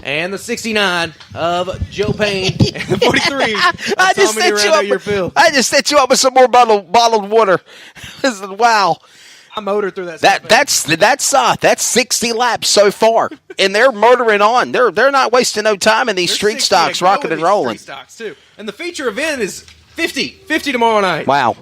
and the 69 of Joe Payne, and the 43 I just set you up with some more bottled water. Wow. I motored through that. That's 60 laps so far, and they're motoring on. They're not wasting no time in these street stocks, rocking and rolling. Street stocks too, and the feature event is 50 tomorrow night. Wow.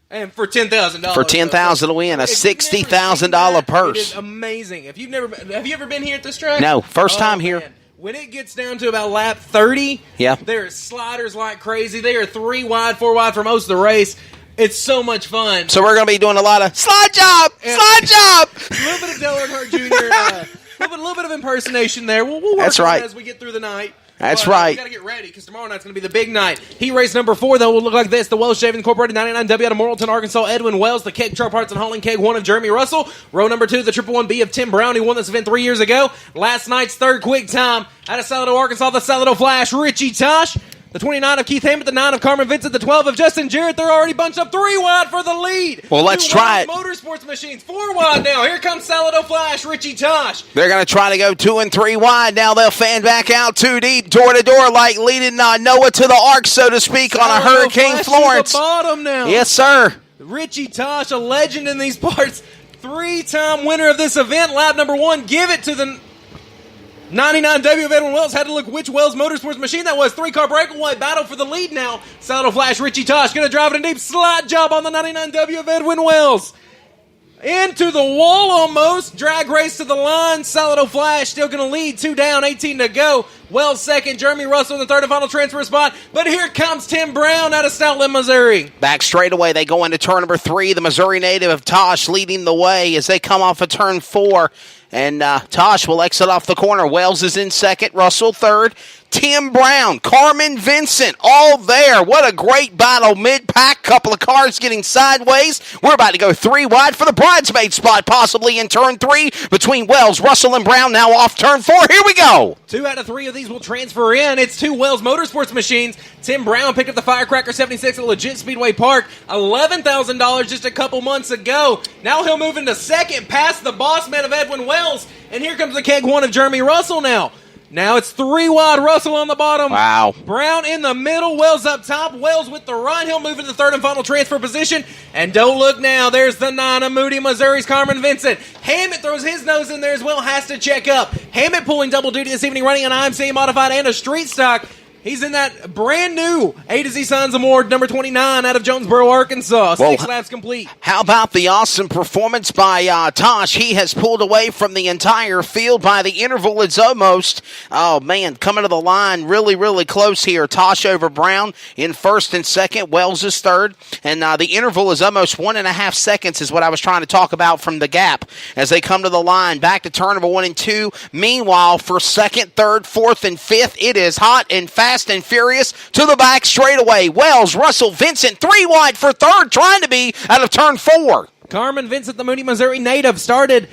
And for $10,000. For $10,000 to win, a $60,000 purse. It is amazing. Have you ever been here at this track? No, first time here. Man. When it gets down to about lap 30, yeah, there are sliders like crazy. They are 3 wide, 4 wide for most of the race. It's so much fun. So we're going to be doing a lot of slide job. A little bit of Dale Earnhardt Jr. A little bit of impersonation there. We'll work on it as we get through the night. That's right. We got to get ready because tomorrow night's going to be the big night. Heat race number 4, though, will look like this. The Wells Shaving Incorporated 99W out of Morrilton, Arkansas, Edwin Wells. The Keg Truck Parts and Hauling Keg 1 of Jeremy Russell. Row number 2, the 111B of Tim Brown, who won this event 3 years ago. Last night's third quick time out of Salado, Arkansas, the Salado Flash, Richie Tosh. The 29 of Keith Hammett, the 9 of Carmen Vincent, the 12 of Justin Jarrett. They're already bunched up 3 wide for the lead. Well, let's try it. Motorsports Machines, 4 wide now. Here comes Salado Flash, Richie Tosh. They're going to try to go 2 and 3 wide. Now they'll fan back out 2 deep, door to door, like leading Noah to the arc, so to speak, Salado on a Hurricane Flash Florence. To the bottom now. Yes, sir. Richie Tosh, a legend in these parts. 3-time winner of this event. Lap number 1, give it to the 99W of Edwin Wells. Had to look which Wells Motorsports machine that was. 3-car breakaway battle for the lead now. Salado Flash, Richie Tosh going to drive it in deep. Slide job on the 99W of Edwin Wells. Into the wall almost. Drag race to the line. Salado Flash still going to lead. 2 down, 18 to go. Wells second. Jeremy Russell in the third and final transfer spot. But here comes Tim Brown out of Stoutland, Missouri. Back straightaway. They go into turn number 3. The Missouri native of Tosh leading the way as they come off of turn 4. And Tosh will exit off the corner. Wells is in second. Russell third. Tim Brown, Carmen Vincent, all there. What a great battle mid-pack. Couple of cars getting sideways. We're about to go 3 wide for the bridesmaid spot, possibly in turn 3 between Wells, Russell, and Brown. Now off turn 4. Here we go. 2 out of 3 of these will transfer in. It's 2 Wells Motorsports machines. Tim Brown picked up the Firecracker 76 at Legit Speedway Park. $11,000 just a couple months ago. Now he'll move into second past the boss man of Edwin Wells. And here comes the Keg 1 of Jeremy Russell now. Now it's 3 wide, Russell on the bottom. Wow. Brown in the middle, Wells up top. Wells with the run. He'll move into the third and final transfer position. And don't look now. There's the 9 of Moody, Missouri's Carmen Vincent. Hammett throws his nose in there as well, has to check up. Hammett pulling double duty this evening, running an IMCA modified and a street stock. He's in that brand new A to Z Sons Award, number 29 out of Jonesboro, Arkansas. 6 laps complete. How about the awesome performance by Tosh? He has pulled away from the entire field by the interval. It's almost, coming to the line really, really close here. Tosh over Brown in first and second. Wells is third. And the interval is almost 1.5 seconds is what I was trying to talk about from the gap as they come to the line. Back to turn number 1 and 2. Meanwhile, for second, third, fourth, and fifth, it is hot and fast and furious to the back straightaway. Wells, Russell, Vincent, 3 wide for third, trying to be out of turn 4. Carmen Vincent, the Moody, Missouri native, started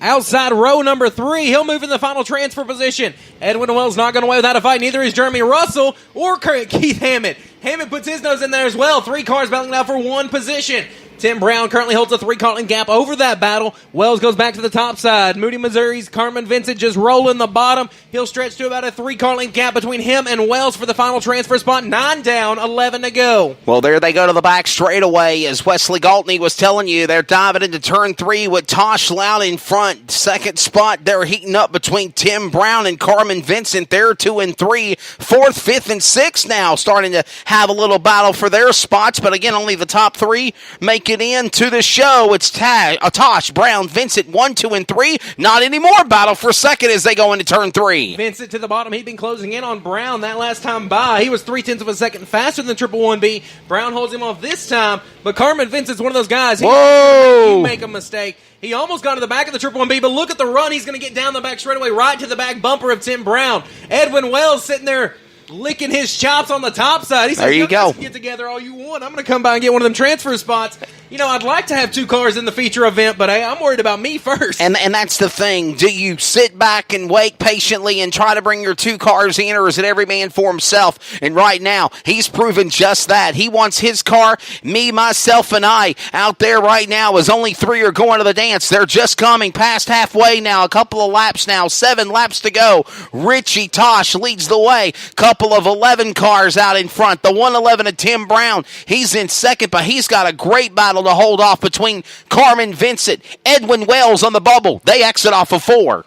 outside row number 3. He'll move in the final transfer position. Edwin Wells not going away without a fight. Neither is Jeremy Russell or Keith Hammett. Hammett puts his nose in there as well. 3 cars battling out for 1 position. Tim Brown currently holds a 3-car length gap over that battle. Wells goes back to the top side. Moody, Missouri's Carmen Vincent just rolling the bottom. He'll stretch to about a 3-car length gap between him and Wells for the final transfer spot. 9 down, 11 to go. Well, there they go to the back straightaway. As Wesley Galtney was telling you, they're diving into turn 3 with Tosh Loud in front. Second spot, they're heating up between Tim Brown and Carmen Vincent. They're 2 and 3. Fourth, fifth, and sixth now starting to have a little battle for their spots. But again, only the top 3 make it into the show. It's Tosh, Brown, Vincent, 1, 2, and 3. Not anymore. Battle for second as they go into turn 3. Vincent to the bottom. He'd been closing in on Brown that last time by. He was 0.3 of a second faster than the 111B. Brown holds him off this time, but Carmen Vincent's one of those guys. He make a mistake. He almost got to the back of the 111B, but look at the run. He's going to get down the back straightaway right to the back bumper of Tim Brown. Edwin Wells sitting there licking his chops on the top side. He said, there you go. Get together all you want. I'm going to come by and get one of them transfer spots. You know, I'd like to have 2 cars in the feature event, but hey, I'm worried about me first. And that's the thing. Do you sit back and wait patiently and try to bring your 2 cars in, or is it every man for himself? And right now, he's proven just that. He wants his car, me, myself, and I out there right now, as only 3 are going to the dance. They're just coming past halfway now. A couple of laps now. 7 laps to go. Richie Tosh leads the way. Couple of 11 cars out in front. The 111 of Tim Brown. He's in second, but he's got a great battle to hold off between Carmen Vincent, Edwin Wells on the bubble. They exit off of 4.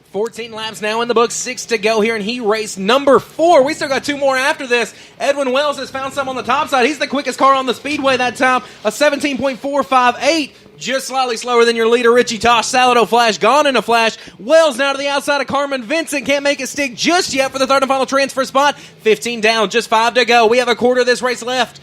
14 laps now in the books, 6 to go here in heat race number 4. We still got 2 more after this. Edwin Wells has found some on the top side. He's the quickest car on the speedway that time, a 17.458. Just slightly slower than your leader, Richie Tosh. Salado Flash gone in a flash. Wells now to the outside of Carmen Vincent. Can't make it stick just yet for the third and final transfer spot. 15 down, just 5 to go. We have a quarter of this race left.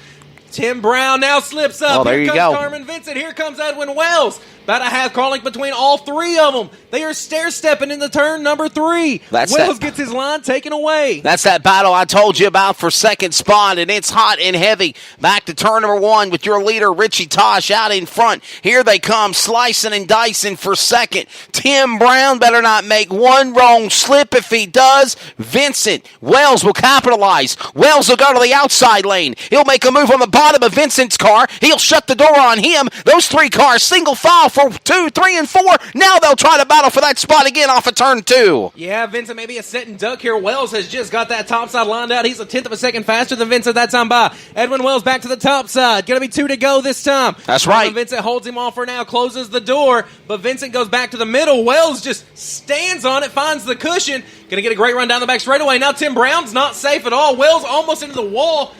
Tim Brown now slips up. There Here you comes go. Carmen Vincent. Here comes Edwin Wells. About a half car length between all 3 of them. They are stair-stepping into turn number 3. Wells gets his line taken away. That's that battle I told you about for second spot, and it's hot and heavy. Back to turn number 1 with your leader, Richie Tosh, out in front. Here they come, slicing and dicing for second. Tim Brown better not make one wrong slip. If he does, Vincent, Wells will capitalize. Wells will go to the outside lane. He'll make a move on the bottom of Vincent's car. He'll shut the door on him. Those 3 cars, single file for 2, 3, and 4. Now they'll try to battle for that spot again off of turn 2. Yeah, Vincent may be a sit and duck here. Wells has just got that top side lined out. He's a 1/10 of a second faster than Vincent that time by. Edwin Wells back to the top side. Going to be 2 to go this time. That's right. Vincent holds him off for now, closes the door, but Vincent goes back to the middle. Wells just stands on it, finds the cushion. Going to get a great run down the back straightaway. Now Tim Brown's not safe at all. Wells almost into the wall.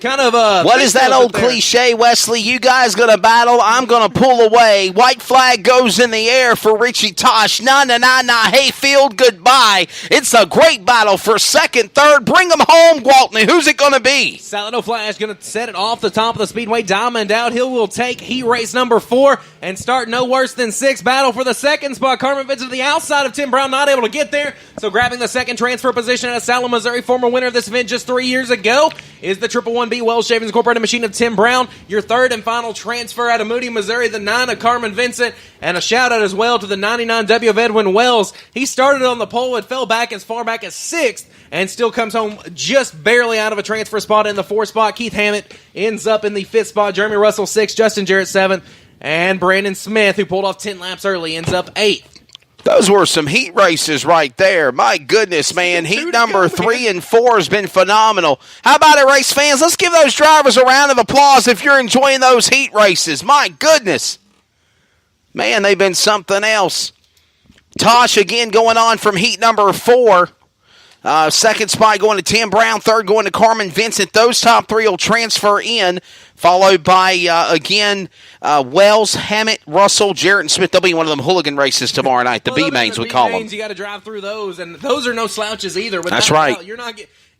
Kind of what is that old cliche, Wesley? You guys gonna battle, I'm gonna pull away. White flag goes in the air for Richie Tosh. Nah, Hayfield, goodbye. It's a great battle for second, third. Bring them home, Gwaltney. Who's it gonna be? Salado Flash gonna set it off the top of the speedway. Diamond out. He will take heat race number 4 and start no worse than 6. Battle for the second spot. Carmen Vincent to the outside of Tim Brown, not able to get there. So grabbing the second transfer position out of Salem, Missouri, former winner of this event just 3 years ago, is the 111B Wells Shavings Incorporated machine of Tim Brown. Your third and final transfer out of Moody, Missouri, the 9 of Carmen Vincent. And a shout out as well to the 99W of Edwin Wells. He started on the pole and fell back as far back as 6th and still comes home just barely out of a transfer spot in the 4th spot. Keith Hammett ends up in the 5th spot. Jeremy Russell 6th, Justin Jarrett 7th, and Brandon Smith, who pulled off 10 laps early, ends up 8th. Those were some heat races right there. My goodness, man. Heat number 3 and 4 has been phenomenal. How about it, race fans? Let's give those drivers a round of applause if you're enjoying those heat races. My goodness. Man, they've been something else. Tosh again going on from heat number 4. Second spot going to Tim Brown. Third going to Carmen Vincent. Those top 3 will transfer in, followed by, Wells, Hammett, Russell, Jarrett, and Smith. They'll be one of them hooligan races tomorrow night. The B-mains, we call them. You got to drive through those, and those are no slouches either. But that's right.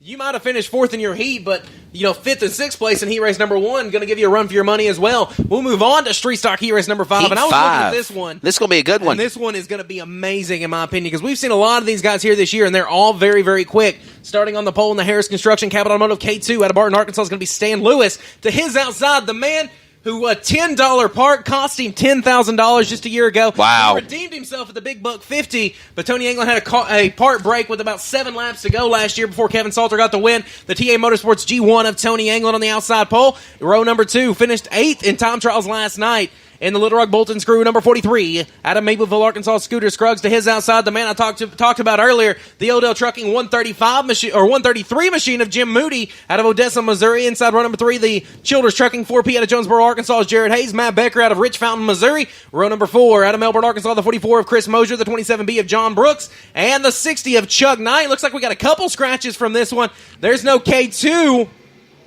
You might have finished 4th in your heat, but 5th and 6th place in heat race number 1 going to give you a run for your money as well. We'll move on to street stock heat race number 5. And I was looking at this one. This is going to be a good one. And this one is going to be amazing in my opinion, because we've seen a lot of these guys here this year, and they're all very, very quick. Starting on the pole in the Harris Construction Capital Automotive K2 out of Barton, Arkansas is going to be Stan Lewis. To his outside, the man who a $10 part cost him $10,000 just a year ago. Wow. He redeemed himself at the Big Buck 50, but Tony Anglin had a part break with about 7 laps to go last year before Kevin Salter got the win. The TA Motorsports G1 of Tony Anglin on the outside pole. Row number 2 finished 8th in time trials last night. In the Little Rock Bolton Screw, number 43, out of Mapleville, Arkansas, Scooter Scruggs. To his outside, the man I talked about earlier, the Odell Trucking 135 machine or 133 machine of Jim Moody out of Odessa, Missouri. Inside row number 3, the Childers Trucking 4P out of Jonesboro, Arkansas, is Jared Hayes. Matt Becker out of Rich Fountain, Missouri. Row number 4, out of Melbourne, Arkansas, the 44 of Chris Mosier, the 27B of John Brooks, and the 60 of Chuck Knight. Looks like we got a couple scratches from this one. There's no K2.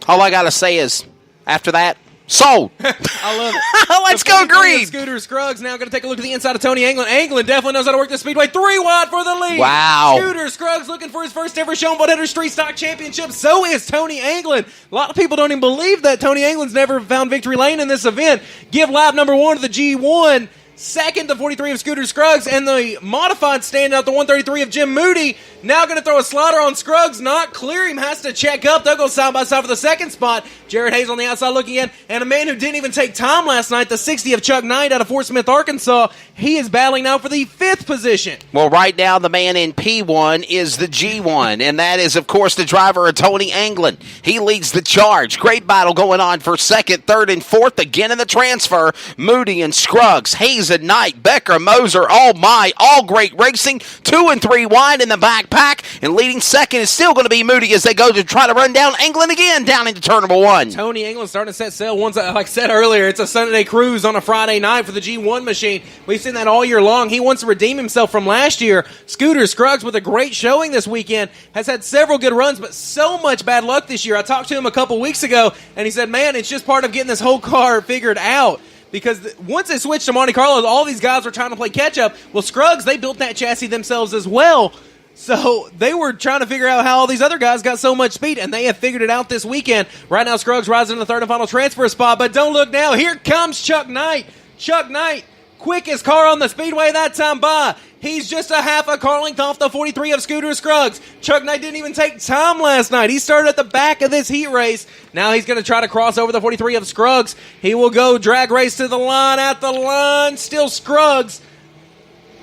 All I got to say is, after that, sold. I love it. Let's go green. Scooter Scruggs now going to take a look at the inside of Tony Anglin. Anglin definitely knows how to work the speedway. 3 wide for the lead. Wow. Scooter Scruggs looking for his first ever Sean Bonetter Street Stock Championship. So is Tony Anglin. A lot of people don't even believe that Tony Anglin's never found victory lane in this event. Give lap number 1 to the G1. Second, the 43 of Scooter Scruggs, and the modified standout, the 133 of Jim Moody. Now going to throw a slider on Scruggs, not clear him, has to check up. They'll go side by side for the second spot. Jared Hayes on the outside looking in, and a man who didn't even take time last night, the 60 of Chuck Knight out of Fort Smith, Arkansas. He is battling now for the 5th position. Well, right now the man in P1 is the G1, and that is, of course, the driver of Tony Anglin. He leads the charge. Great battle going on for 2nd, 3rd, and 4th. Again in the transfer, Moody and Scruggs, Hayes and Knight, Becker, Moser, all great racing. 2 and 3 wide in the backpack, and leading second is still going to be Moody as they go to try to run down Anglin again down into turn number 1. Tony Anglin starting to set sail. Like I said earlier, it's a Sunday cruise on a Friday night for the G1 machine. We've seen that all year long. He wants to redeem himself from last year. Scooter Scruggs with a great showing this weekend has had several good runs, but so much bad luck this year. I talked to him a couple weeks ago, and he said, man, it's just part of getting this whole car figured out. Because once they switched to Monte Carlo, all these guys were trying to play catch-up. Well, Scruggs, they built that chassis themselves as well. So they were trying to figure out how all these other guys got so much speed, and they have figured it out this weekend. Right now, Scruggs rising in the 3rd and final transfer spot, but don't look now. Here comes Chuck Knight. Chuck Knight, quickest car on the speedway that time by. He's just a half a car length off the 43 of Scooter Scruggs. Chuck Knight didn't even take time last night. He started at the back of this heat race. Now he's going to try to cross over the 43 of Scruggs. He will go drag race to the line. At the line, still Scruggs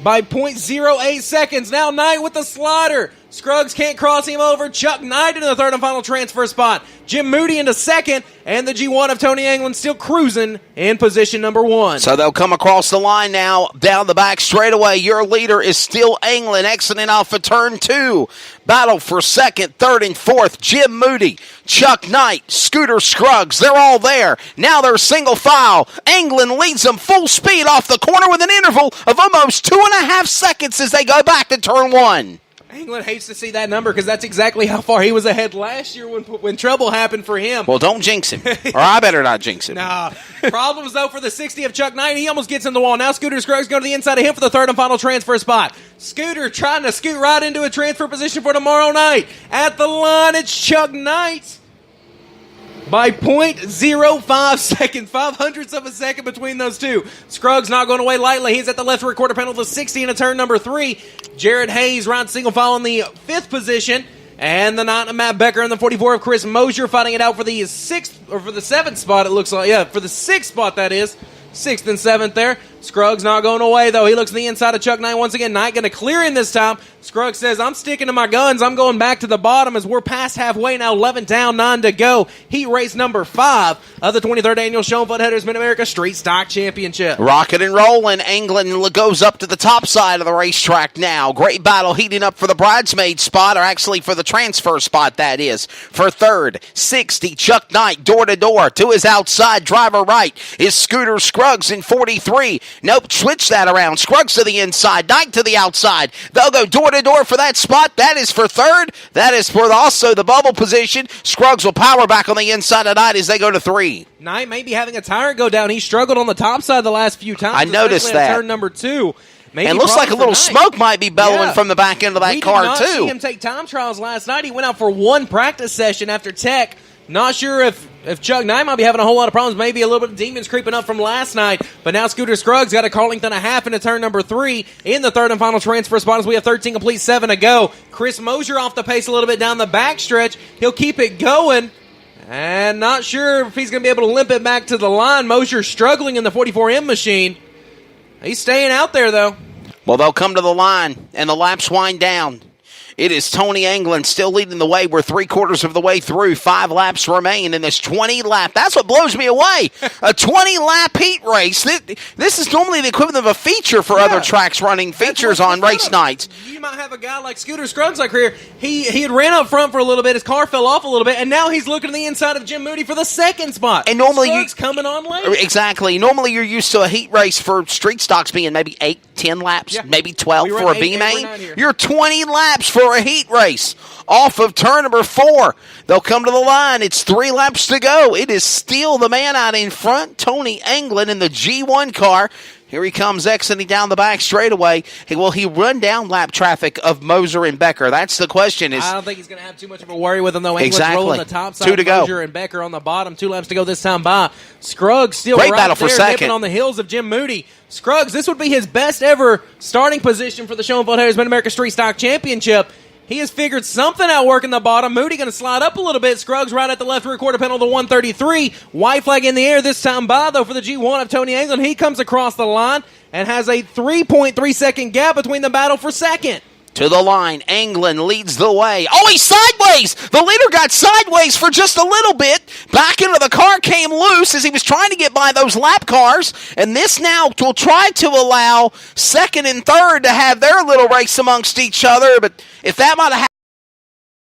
by 0.08 seconds. Now Knight with the slider. Scruggs can't cross him over. Chuck Knight into the 3rd and final transfer spot. Jim Moody into 2nd, and the G1 of Tony Anglin still cruising in position number 1. So they'll come across the line now, down the back straightaway. Your leader is still Anglin, exiting off of turn 2. Battle for 2nd, 3rd, and 4th. Jim Moody, Chuck Knight, Scooter Scruggs, they're all there. Now they're single file. Anglin leads them full speed off the corner with an interval of almost 2.5 seconds as they go back to turn 1. Anglin hates to see that number because that's exactly how far he was ahead last year when trouble happened for him. Well, don't jinx him, or I better not jinx him. Nah. Problems, though, for the 60 of Chuck Knight. He almost gets in the wall. Now Scooter Scruggs going to the inside of him for the 3rd and final transfer spot. Scooter trying to scoot right into a transfer position for tomorrow night. At the line, it's Chuck Knight by 0.05 seconds, 0.05 of a second between those two. Scruggs not going away lightly. He's at the left rear quarter panel of the 60 into turn number 3. Jared Hayes rides single file in the 5th position. And the 9 of Matt Becker and the 44 of Chris Mosier fighting it out for the 6th, or for the 7th spot, it looks like. Yeah, for the 6th spot, that is. 6th and 7th there. Scruggs not going away, though. He looks to the inside of Chuck Knight once again. Knight going to clear him this time. Scruggs says, I'm sticking to my guns. I'm going back to the bottom as we're past halfway now. 11 down, 9 to go. Heat race number 5 of the 23rd annual Schoenfeld Headers Mid-America Street Stock Championship. Rocking and rolling. Anglin goes up to the top side of the racetrack now. Great battle heating up for the bridesmaid spot, or actually for the transfer spot, that is. For 3rd, 60, Chuck Knight, door to door. To his outside, driver right, is Scooter Scruggs in 43. Nope, switch that around. Scruggs to the inside, Knight to the outside. They'll go door to door for that spot. That is for 3rd. That is for also the bubble position. Scruggs will power back on the inside of Knight as they go to 3. Knight may be having a tire go down. He struggled on the top side the last few times. I noticed that. Turn number 2. Maybe and looks like a little smoke might be bellowing from the back end of that car, too. We did not see him take time trials last night. He went out for one practice session after tech. Not sure if Chuck Knight might be having a whole lot of problems. Maybe a little bit of demons creeping up from last night. But now Scooter Scruggs got a car length and a half into turn number 3 in the 3rd and final transfer spot as we have 13 complete, 7 to go. Chris Mosier off the pace a little bit down the backstretch. He'll keep it going. And not sure if he's going to be able to limp it back to the line. Mosier struggling in the 44M machine. He's staying out there, though. Well, they'll come to the line, and the laps wind down. It is Tony Anglin still leading the way. We're 3/4 of the way through. 5 laps remain in this 20-lap. That's what blows me away. A 20-lap heat race. This is normally the equivalent of a feature for other tracks running features on race nights. You might have a guy like Scooter Scruggs like here. He had ran up front for a little bit. His car fell off a little bit, and now he's looking to the inside of Jim Moody for the 2nd spot. And normally Scruggs coming on late. Exactly. Normally you're used to a heat race for street stocks being maybe 8, 10 laps, maybe 12 for a B main. You're 20 laps for a heat race off of turn number 4. They'll come to the line. It's 3 laps to go. It is still the man out in front, Tony Anglin in the G1 car. Here he comes exiting down the back straightaway. Hey, will he run down lap traffic of Moser and Becker? That's the question. I don't think he's going to have too much of a worry with him, though. England's Exactly. rolling the top side. 2 to go. Moser and Becker on the bottom. 2 laps to go this time by. Scruggs still Great right battle for there, second. nipping on the heels of Jim Moody. Scruggs, this would be his best ever starting position for the Schoenfeld Harris Mid-America Street Stock Championship. He has figured something out working the bottom. Moody going to slide up a little bit. Scruggs right at the left rear-quarter panel to 133. White flag in the air this time by, though, for the G1 of Tony England. He comes across the line and has a 3.3-second gap between the battle for second. To the line, England leads the way. Oh, he's sideways! The leader got sideways for just a little bit. Back into the car came loose as he was trying to get by those lap cars. And this now will try to allow second and third to have their little race amongst each other. But if that might have happened,